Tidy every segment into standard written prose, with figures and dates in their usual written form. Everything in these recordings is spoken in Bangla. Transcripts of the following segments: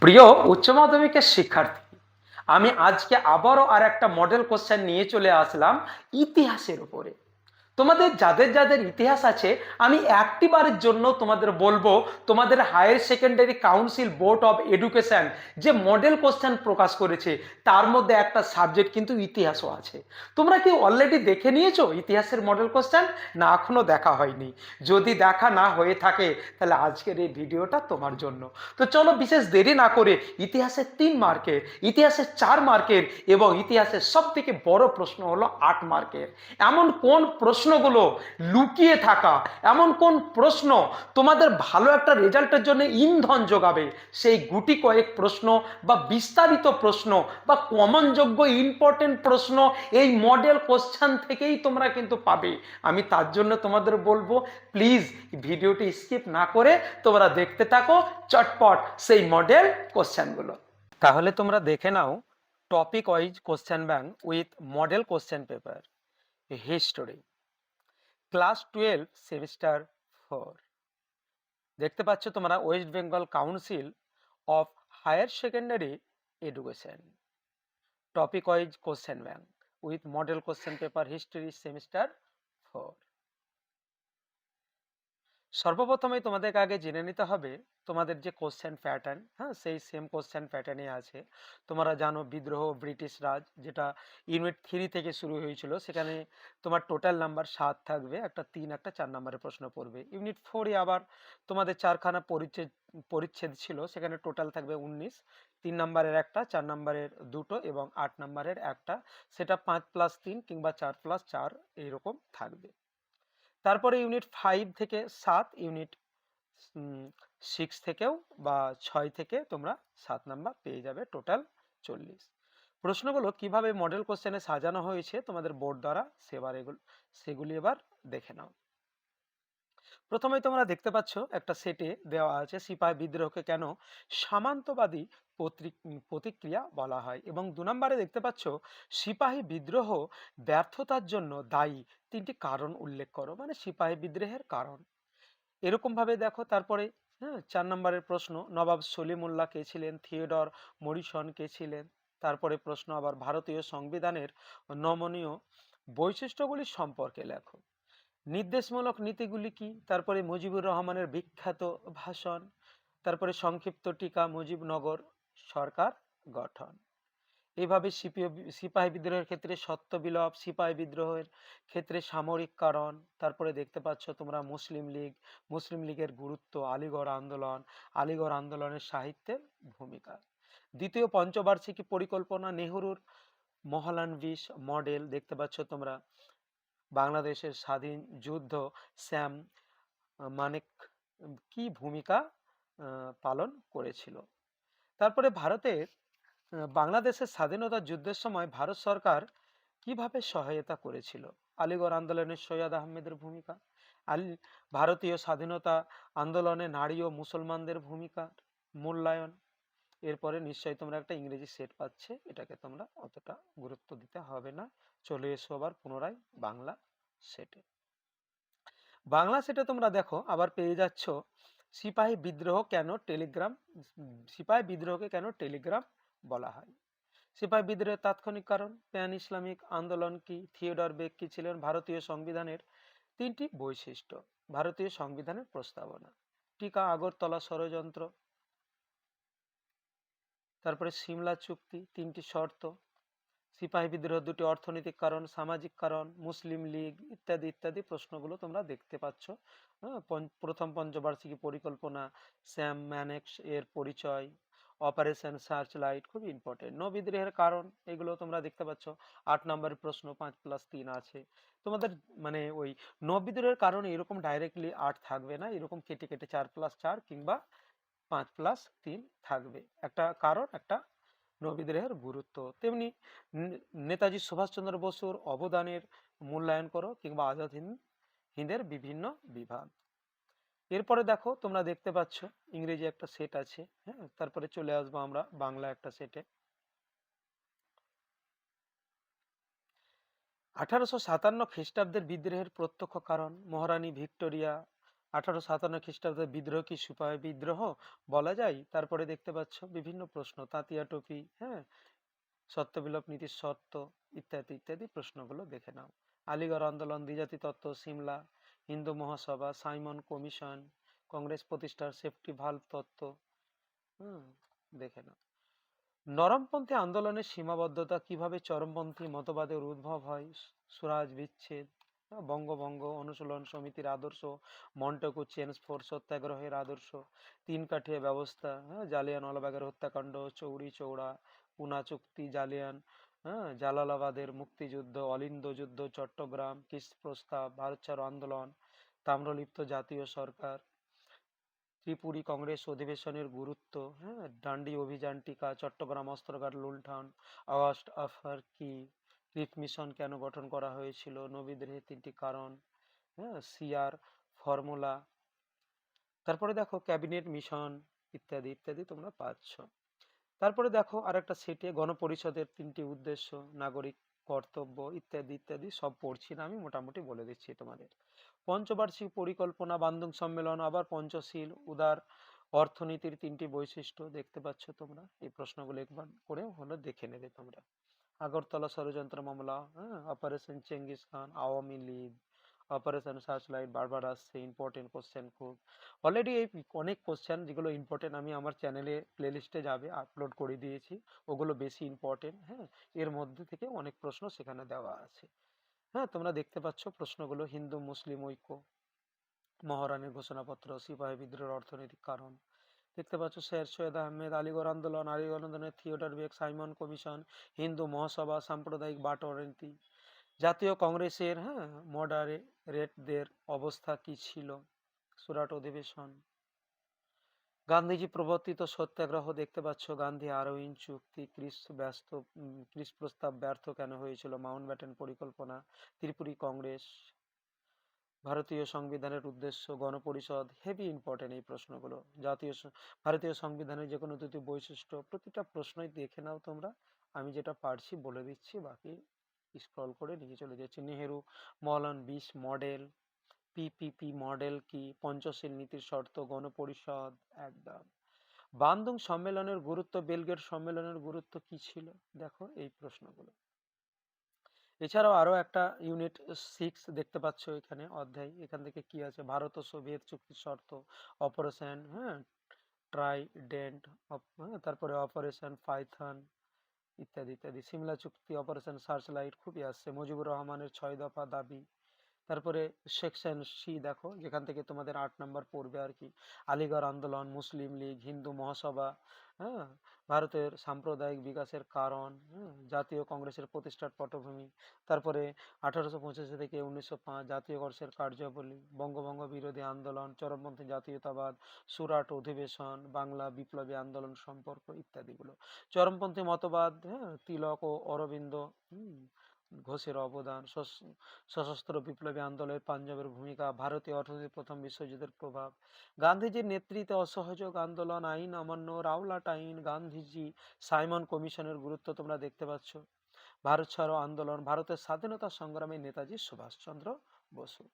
প্রিয় উচ্চ মাধ্যমিকের শিক্ষার্থী, আমি আজকে আবারও আর একটা মডেল কোশ্চেন নিয়ে চলে আসলাম ইতিহাসের উপরে। তোমাদের যাদের যাদের ইতিহাস আছে, আমি একটি বারের জন্য তোমাদের বলবো, তোমাদের higher secondary council board of education যে মডেল কোশ্চেন প্রকাশ করেছে তার মধ্যে একটা সাবজেক্ট কিন্তু ইতিহাসও আছে। তোমরা কি অলরেডি দেখে নিয়েছো ইতিহাসের মডেল কোশ্চেন, না এখনো দেখা হয়নি? যদি দেখা না হয়ে থাকে তাহলে আজকের এই ভিডিওটা তোমার জন্য। তো চলো বিশেষ দেরি না করে ইতিহাসের 3 মার্কের, ইতিহাসের 4 মার্কের এবং ইতিহাসের সব থেকে বড় প্রশ্ন হলো 8 মার্কের, এমন কোন প্রশ্নগুলো লুকিয়ে থাকা, এমন কোন প্রশ্ন তোমাদের ভালো একটা রেজাল্টের জন্য ইন্ধন যোগাবে, সেই গুটি কয়েক প্রশ্ন বা বিস্তারিত প্রশ্ন বা কমনযোগ্য ইম্পর্টেন্ট প্রশ্ন এই মডেল কোশ্চেন থেকেই তোমরা কিন্তু পাবে। আমি তার জন্য তোমাদের বলবো, প্লিজ ভিডিওটি স্কিপ না করে তোমরা দেখতে থাকো চটপট সেই মডেল কোশ্চেনগুলো। তাহলে তোমরা দেখে নাও topic wise question bank with model question paper. History, class 12 semester 4। দেখতে পাচ্ছ তোমরা West Bengal Council of Higher Secondary Education, topic wise question bank with model question paper, history, semester 4। সর্বপ্রথমেই তোমাদের আগে জেনে নিতে হবে তোমাদের যে কোশ্চেন প্যাটার্ন, হ্যাঁ সেই সেম কোশ্চেন প্যাটার্নে আছে। তোমরা জানো বিদ্রোহ ব্রিটিশ রাজ, যেটা ইউনিট 3 থেকে শুরু হয়েছিল, সেখানে তোমার টোটাল নাম্বার 7 থাকবে, একটা 3 একটা 4 নাম্বারের প্রশ্ন পড়বে। ইউনিট 4-এ আবার তোমাদের 4খানা পরিচ্ছেদ পরিচ্ছেদ ছিল, সেখানে টোটাল থাকবে 19, 3 নাম্বারের একটা, 4 নাম্বারের দুটো এবং 8 নাম্বারের একটা, সেটা 5+3 কিংবা 4+4 এইরকম থাকবে। তারপরে ইউনিট 5 থেকে 7, ইউনিট 6 থেকেও বা 6 থেকে তোমরা 7 নাম্বার পেয়ে যাবে, টোটাল 40। প্রশ্নগুলো কিভাবে মডেল কোশ্চেনে সাজানো হয়েছে তোমাদের বোর্ড দ্বারা সেগুলি এবার দেখে নাও। প্রথমেই তোমরা দেখতে পাচ্ছ একটা সেটে দেওয়া আছে সিপাহী বিদ্রোহকে কেন সামন্তবাদী প্রতিক্রিয়া বলা হয়, এবং 2 নম্বরে দেখতে পাচ্ছ সিপাহী বিদ্রোহ ব্যর্থতার জন্য দায়ী 3টি কারণ উল্লেখ করো, মানে সিপাহী বিদ্রোহের কারণ। এরকম ভাবে দেখো। তারপরে 4 নম্বরের প্রশ্ন, নবাব সলিমুল্লাহ কে ছিলেন, থিওডর মরিসন কে ছিলেন। তারপরে প্রশ্ন আবার ভারতীয় সংবিধানের নমনীয় বৈশিষ্ট্যগুলি সম্পর্কে লেখো। নির্দেশমূলক নীতিগুলি কি? তারপরে মুজিবুর রহমানের বিখ্যাত ভাষণ। তারপরে সংক্ষিপ্ত টিকা মুজিবনগর সরকার গঠন। এইভাবে সিপাহী বিদ্রোহের ক্ষেত্রে সত্য বিলোপ, সিপাহী বিদ্রোহের ক্ষেত্রে সামরিক কারণ। তারপরে দেখতে পাচ্ছ তোমরা মুসলিম লীগের গুরুত্ব, আলিগড় আন্দোলনের সাহিত্যের ভূমিকা। দ্বিতীয় পঞ্চবার্ষিকী পরিকল্পনা, নেহরুর মহালানবিশ মডেল। দেখতে পাচ্ছ তোমরা বাংলাদেশের স্বাধীন যুদ্ধ শ্যাম মানেক কি ভূমিকা পালন করেছিল। তারপরে ভারতের বাংলাদেশের স্বাধীনতা যুদ্ধের সময় ভারত সরকার কিভাবে সহায়তা করেছিল। আলিগড় আন্দোলনের সৈয়দ আহমেদের ভূমিকা, ভারতীয় স্বাধীনতা আন্দোলনে নারী ও মুসলমানদের ভূমিকা মূল্যায়ন। এরপরে নিশ্চয়ই তোমরা একটা ইংরেজি সেট পাচ্ছে, এটাকে তোমরা অতটা গুরুত্ব দিতে হবে না। চলে এসো আবার পুনরায় বাংলা সেটে। বাংলা সেটে তোমরা দেখো আবার পেয়ে যাচ্ছ সিপাহী বিদ্রোহকে কেন টেলিগ্রাম বলা হয়। সিপাহী বিদ্রোহের তাৎক্ষণিক কারণ, প্যান ইসলামিক আন্দোলন কি, থিওডর বেক কি ছিলেন, ভারতীয় সংবিধানের 3টি বৈশিষ্ট্য, ভারতীয় সংবিধানের প্রস্তাবনা, টিকা আগরতলা ষড়যন্ত্র, তারপরে সিমলা চুক্তি 3টি শর্ত, সিপাহী বিদ্রোহ 2টি অর্থনৈতিক কারণ, সামাজিক কারণ, মুসলিম লীগ ইত্যাদি ইত্যাদি প্রশ্নগুলো তোমরা দেখতে পাচ্ছ। প্রথম পঞ্চবার্ষিকী পরিকল্পনা, স্যাম ম্যানেক্স এর পরিচয়, অপারেশন সার্চ লাইট খুব ইম্পর্টেন্ট, নৌ বিদ্রোহের কারণ, এগুলো তোমরা দেখতে পাচ্ছ। 8 নম্বরের প্রশ্ন 5+3 আছে তোমাদের, মানে ওই নৌ বিদ্রোহের কারণে এরকম ডাইরেক্টলি 8 থাকবে না, এরকম কেটে কেটে 4+4 কিংবা 5+3 থাকবে, একটা কারণ একটা নৌ বিদ্রোহের গুরুত্ব। তেমনি নেতাজি সুভাষচন্দ্র বসুর অবদানের মূল্যায়ন করো কিংবা আজাদ হিন্দের বিভিন্ন বিভাগ। এরপরে দেখো তোমরা দেখতে পাচ্ছ ইংরেজি একটা সেট আছে, হ্যাঁ। তারপরে চলে আসবো আমরা বাংলা একটা সেটে। 1857 খ্রিস্টাব্দের বিদ্রোহের প্রত্যক্ষ কারণ, মহারানী ভিক্টোরিয়া, 1857 খ্রিস্টাব্দে বিদ্রোহ কি সিপাহী বিদ্রোহ বলা যায়? তারপরে দেখতে পাচ্ছ বিভিন্ন প্রশ্ন, তাঁতিয়া টোপি, হ্যাঁ, সত্যবিলোপ নীতির শর্ত, ইত্যাদি ইত্যাদি প্রশ্নগুলো দেখে নাও। আলিগড় আন্দোলন, দ্বিজাতি তত্ত্ব, সিমলা, হিন্দু মহাসভা, সাইমন কমিশন, কংগ্রেস প্রতিষ্ঠার সেফটি ভালভ তত্ত্ব, হুম, দেখে নাও। নরমপন্থী আন্দোলনের সীমাবদ্ধতা, কিভাবে চরমপন্থী মতবাদের উদ্ভব হয়, সুরাজ বিচ্ছেদ, বঙ্গভঙ্গ অনুশীলন সমিতির আদর্শ, মন্টেগু চেঞ্জ ফোর সত্যাগ্রহের আদর্শ, তিন কাঠিয়া ব্যবস্থা, হ্যাঁ, জালিয়ানওয়ালাবাগের হত্যাকাণ্ড, চৌরি চৌড়া, পুনা চুক্তি, জালিয়ান, হ্যাঁ, জালালাবাদের মুক্তিযুদ্ধ, অলিন্দ যুদ্ধ, চট্টগ্রাম, কিস প্রস্তাব, ভারত ছাড়ো আন্দোলন, তাম্রলিপ্ত জাতীয় সরকার, ত্রিপুরী কংগ্রেস অধিবেশনের গুরুত্ব, হ্যাঁ, ডান্ডি অভিযান, টিকা, চট্টগ্রাম অস্ত্রগার লুণ্ঠন, আগস্ট আফার কি, ক্রিপ মিশন কেন গঠন করা হয়েছিল, নবীদ্রোহের তিনটি কারণ, হ্যাঁ, সিআর ফর্মুলা, তারপরে দেখো ক্যাবিনেট মিশন, ইত্যাদি ইত্যাদি তোমরা পাচ্ছ। তারপরে দেখো আরেকটা সেটে গণপরিষদের তিনটি উদ্দেশ্য, নাগরিক কর্তব্য, ইত্যাদি ইত্যাদি সব পড়ছি না, আমি মোটামুটি বলে দিচ্ছি তোমাদের। পঞ্চবার্ষিক পরিকল্পনা, বান্দুং সম্মেলন, আবার পঞ্চশীল, উদার অর্থনীতির তিনটি বৈশিষ্ট্য দেখতে পাচ্ছ তোমরা। এই প্রশ্নগুলো একবার করে হলো দেখে নেবে তোমরা। আগরতলা ষড়যন্ত্র মামলা, হ্যাঁ, operation Genghis Khan, Awami League, operation searchlight বারবার আসছে, ইম্পর্টেন্ট কোশ্চেন খুব। অলরেডি এই অনেক কোশ্চেন যেগুলো ইম্পর্টেন্ট আমি আমার চ্যানেলে প্লেলিস্টে যাবে আপলোড করে দিয়েছি, ওগুলো বেশি ইম্পর্টেন্ট, হ্যাঁ, এর মধ্যে থেকে অনেক প্রশ্ন সেখানে দেওয়া আছে। হ্যাঁ, তোমরা দেখতে পাচ্ছ প্রশ্নগুলো, হিন্দু মুসলিম ঐক্য, মহারানীর ঘোষণাপত্র, সিপাহী বিদ্রোহের অর্থনৈতিক কারণ, দেখতে পাচ্ছ শের সৈয়দ আহমেদ, আলিগড় আন্দোলন, আলিগড় আন্দোলনের থিয়েটার বেগ, সাইমন কমিশন, হিন্দু মহাসভা, সাম্প্রদায়িক বাটোয়ারনীতি, জাতীয় কংগ্রেসের, হ্যাঁ, মডারেটদের অবস্থা কি ছিল, সুরাট অধিবেশন, গান্ধীজি প্রবর্তিত সত্যাগ্রহ দেখতে পাচ্ছ, গান্ধী আরউইন চুক্তি, ক্রিস প্রস্তাব ব্যর্থ কেন হয়েছিল, মাউন্টব্যাটেন পরিকল্পনা, ত্রিপুরী কংগ্রেস, ভারতীয় সংবিধানের উদ্দেশ্য, গণপরিষদ, হেভি ইম্পর্টেন্ট এই প্রশ্নগুলো। ভারতীয় সংবিধানের যে কোনো দুটি বৈশিষ্ট্য, প্রতিটা প্রশ্নই দেখে নাও তোমরা, আমি যেটা পারছি বলে দিচ্ছি, বাকি স্ক্রল করে নিয়ে চলে যাচ্ছি। নেহেরু মলন 20 মডেল, পিপিপি মডেল কি, পঞ্চশীল নীতির শর্ত, গণপরিষদ, একদম। বান্দুং সম্মেলনের গুরুত্ব, বেলগ্রেড সম্মেলনের গুরুত্ব কি ছিল, দেখো এই প্রশ্নগুলো। এছাড়াও আরো একটা ইউনিট 6 দেখতে পাচ্ছ এখানে অধ্যায়, এখান থেকে কি আছে, ভারত ও সোভিয়েত চুক্তির শর্ত, অপারেশন, হ্যাঁ, ট্রাইডেন্ট, হ্যাঁ, তারপরে অপারেশন পাইথন, ইত্যাদি ইত্যাদি, সিমলা চুক্তি, অপারেশন সার্চলাইট খুবই আসছে, মুজিবুর রহমানের 6 দফা দাবি, তারপরে সেকশন সি দেখো, যেখান থেকে তোমাদের 8 নম্বর পড়বে আর কি, আলিগড় আন্দোলন, মুসলিম লীগ, হিন্দু মহাসভা, হ্যাঁ, ভারতের সাম্প্রদায়িক বিকাশের কারণ, হ্যাঁ, জাতীয় কংগ্রেসের প্রতিষ্ঠার পটভূমি, তারপরে 1885 থেকে 1905 জাতীয় কংগ্রেসের কার্যাবলী, বঙ্গভঙ্গ বিরোধী আন্দোলন, চরমপন্থী জাতীয়তাবাদ, সুরাট অধিবেশন, বাংলা বিপ্লবী আন্দোলন সম্পর্ক, ইত্যাদিগুলো। চরমপন্থী মতবাদ, হ্যাঁ, তিলক ও অরবিন্দ, ঘোষের অবদান, সশস্ত্র বিপ্লবী আন্দোলনের পাঞ্জাবের ভূমিকা, ভারতীয় অর্থনীতির প্রথম বিশ্বযুদ্ধের প্রভাব, গান্ধীজির নেতৃত্বে অসহযোগ আন্দোলন, আইন অমান্য, রাওলাট আইন, গান্ধীজি সাইমন কমিশনের গুরুত্ব তোমরা দেখতে পাচ্ছ, ভারত ছাড়ো আন্দোলন, ভারতের স্বাধীনতা সংগ্রামে নেতাজি সুভাষচন্দ্র বসু।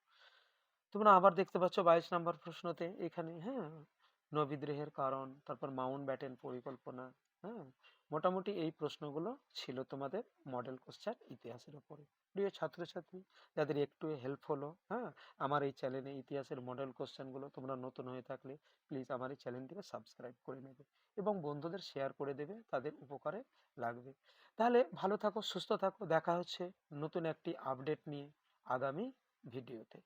তোমরা আবার দেখতে পাচ্ছ 22 নম্বর প্রশ্নতে এখানে, হ্যাঁ, নবিদ্রোহের কারণ, তারপর মাউন্ট ব্যাটেন পরিকল্পনা, হ্যাঁ, মোটামুটি এই প্রশ্নগুলো ছিল তোমাদের মডেল কোশ্চেন ইতিহাসের উপরে। প্রিয় ছাত্রছাত্রী, যাদের একটু হেল্প হলো, হ্যাঁ, আমার এই চ্যানেলে ইতিহাসের মডেল কোশ্চেনগুলো, তোমরা নতুন হয়ে থাকলে প্লিজ আমার এই চ্যানেলটিকে সাবস্ক্রাইব করে নেবে এবং বন্ধুদের শেয়ার করে দেবে, তাদের উপকারে লাগবে। তাহলে ভালো থাকো, সুস্থ থাকো, দেখা হচ্ছে নতুন একটি আপডেট নিয়ে আগামী ভিডিওতে।